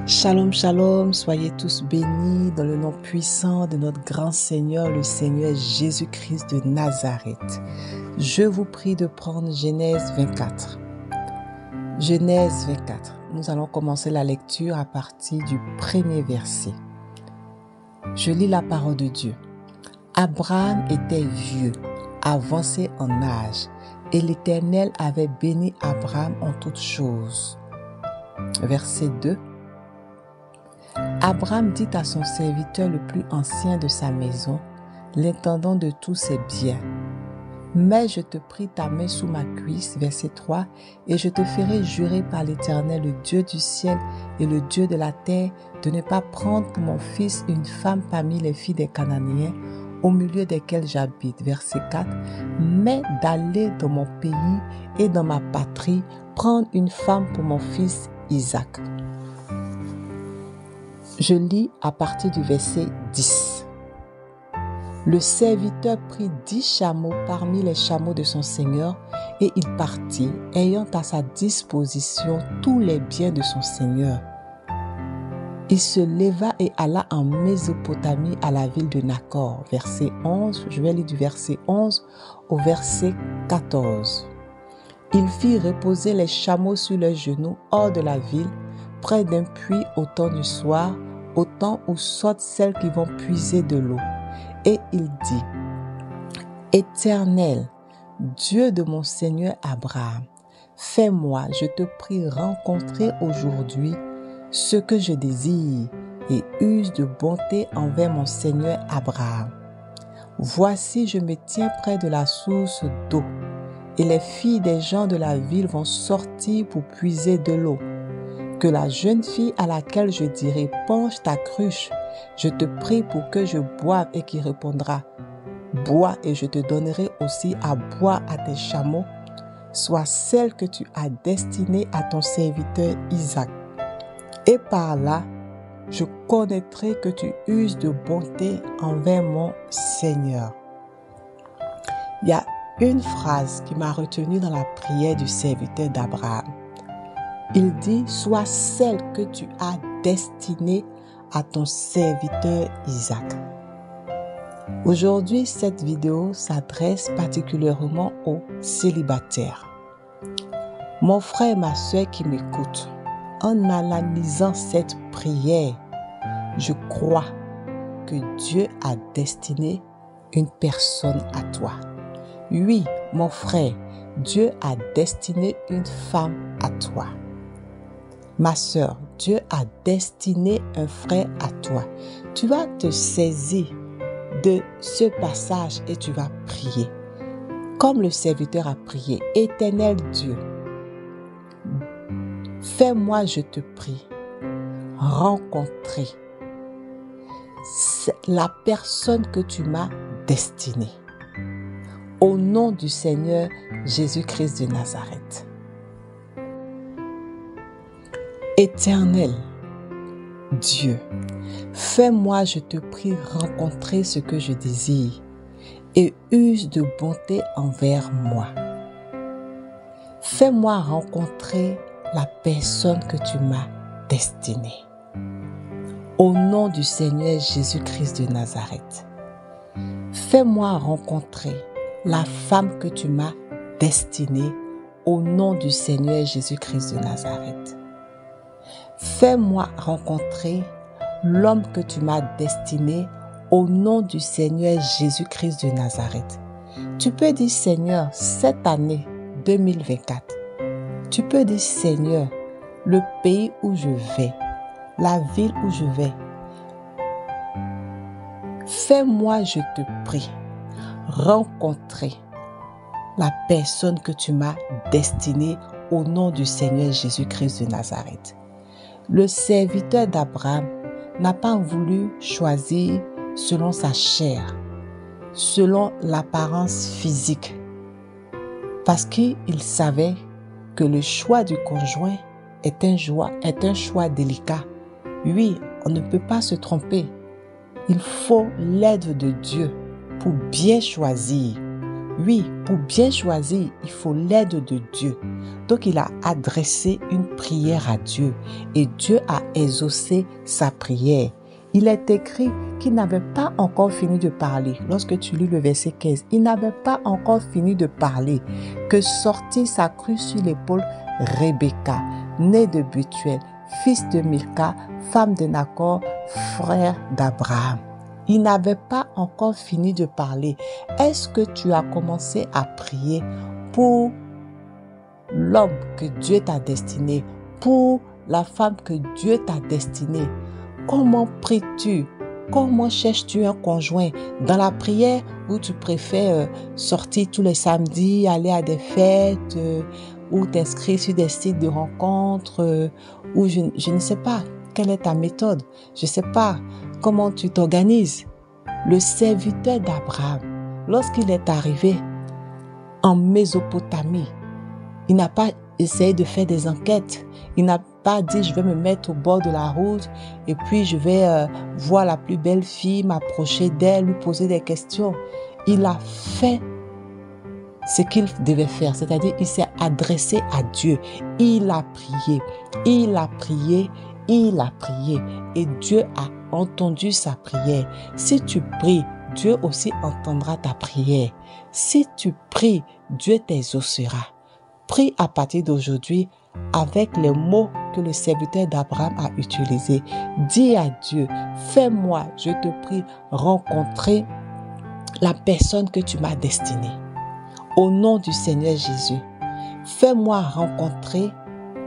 Shalom, shalom, soyez tous bénis dans le nom puissant de notre grand Seigneur, le Seigneur Jésus-Christ de Nazareth. Je vous prie de prendre Genèse 24. Genèse 24. Nous allons commencer la lecture à partir du premier verset. Je lis la parole de Dieu. Abraham était vieux, avancé en âge, et l'Éternel avait béni Abraham en toutes choses. Verset 2. Abraham dit à son serviteur le plus ancien de sa maison, l'intendant de tous ses biens, « Mets, je te prie, ta main sous ma cuisse, verset 3, et je te ferai jurer par l'Éternel, le Dieu du ciel et le Dieu de la terre, de ne pas prendre pour mon fils une femme parmi les filles des Cananéens, au milieu desquels j'habite. » Verset 4, « Mais d'aller dans mon pays et dans ma patrie, prendre une femme pour mon fils Isaac. » Je lis à partir du verset 10. Le serviteur prit 10 chameaux parmi les chameaux de son seigneur et il partit, ayant à sa disposition tous les biens de son seigneur. Il se leva et alla en Mésopotamie à la ville de Nacor. Verset 11, je vais lire du verset 11 au verset 14. Il fit reposer les chameaux sur leurs genoux hors de la ville, près d'un puits au temps du soir, au temps où sortent celles qui vont puiser de l'eau. Et il dit, « Éternel, Dieu de mon Seigneur Abraham, fais-moi, je te prie, rencontrer aujourd'hui ce que je désire et use de bonté envers mon Seigneur Abraham. Voici, je me tiens près de la source d'eau, et les filles des gens de la ville vont sortir pour puiser de l'eau. Que la jeune fille à laquelle je dirai « penche ta cruche, je te prie pour que je boive » et qui répondra « bois et je te donnerai aussi à boire à tes chameaux » soit celle que tu as destinée à ton serviteur Isaac. Et par là, je connaîtrai que tu uses de bonté envers mon Seigneur. Il y a une phrase qui m'a retenue dans la prière du serviteur d'Abraham. Il dit, sois celle que tu as destinée à ton serviteur Isaac. Aujourd'hui, cette vidéo s'adresse particulièrement aux célibataires. Mon frère et ma soeur qui m'écoutent, en analysant cette prière, je crois que Dieu a destiné une personne à toi. Oui, mon frère, Dieu a destiné une femme à toi. Ma sœur, Dieu a destiné un frère à toi. Tu vas te saisir de ce passage et tu vas prier. Comme le serviteur a prié, « Éternel Dieu, fais-moi, je te prie, rencontrer la personne que tu m'as destinée. Au nom du Seigneur Jésus-Christ de Nazareth. » Éternel, Dieu, fais-moi, je te prie, rencontrer ce que je désire et use de bonté envers moi. Fais-moi rencontrer la personne que tu m'as destinée. Au nom du Seigneur Jésus-Christ de Nazareth. Fais-moi rencontrer la femme que tu m'as destinée au nom du Seigneur Jésus-Christ de Nazareth. Fais-moi rencontrer l'homme que tu m'as destiné au nom du Seigneur Jésus-Christ de Nazareth. Tu peux dire, Seigneur, cette année 2024, tu peux dire, Seigneur, le pays où je vais, la ville où je vais. Fais-moi, je te prie, rencontrer la personne que tu m'as destinée au nom du Seigneur Jésus-Christ de Nazareth. Le serviteur d'Abraham n'a pas voulu choisir selon sa chair, selon l'apparence physique, parce qu'il savait que le choix du conjoint est un choix délicat. Oui, on ne peut pas se tromper. Il faut l'aide de Dieu pour bien choisir. Oui, pour bien choisir, il faut l'aide de Dieu. Donc, il a adressé une prière à Dieu et Dieu a exaucé sa prière. Il est écrit qu'il n'avait pas encore fini de parler. Lorsque tu lis le verset 15, il n'avait pas encore fini de parler que sortit sa crue sur l'épaule Rebecca, née de Bethuel, fils de Milca, femme de Nacor, frère d'Abraham. Il n'avait pas encore fini de parler. Est-ce que tu as commencé à prier pour l'homme que Dieu t'a destiné, pour la femme que Dieu t'a destinée? Comment pries-tu? Comment cherches-tu un conjoint? Dans la prière où tu préfères sortir tous les samedis, aller à des fêtes, ou t'inscrire sur des sites de rencontres, ou je ne sais pas quelle est ta méthode. Je ne sais pas comment tu t'organises. Le serviteur d'Abraham, lorsqu'il est arrivé en Mésopotamie, il n'a pas essayé de faire des enquêtes. Il n'a pas dit je vais me mettre au bord de la route et puis je vais voir la plus belle fille, m'approcher d'elle, lui poser des questions. Il a fait ce qu'il devait faire, c'est-à-dire il s'est adressé à Dieu. Il a prié, il a prié, il a prié et Dieu a entendu sa prière. Si tu pries, Dieu aussi entendra ta prière. Si tu pries, Dieu t'exaucera. Prie à partir d'aujourd'hui avec les mots que le serviteur d'Abraham a utilisés. Dis à Dieu, fais-moi, je te prie, rencontrer la personne que tu m'as destinée. Au nom du Seigneur Jésus, fais-moi rencontrer,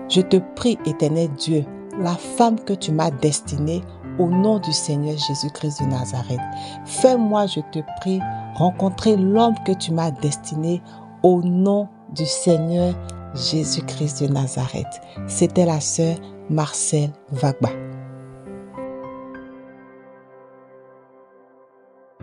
je te prie, éternel Dieu, la femme que tu m'as destinée au nom du Seigneur Jésus-Christ de Nazareth. Fais-moi, je te prie, rencontrer l'homme que tu m'as destiné au nom du Seigneur Jésus-Christ de Nazareth. C'était la sœur Marcelle Vagba.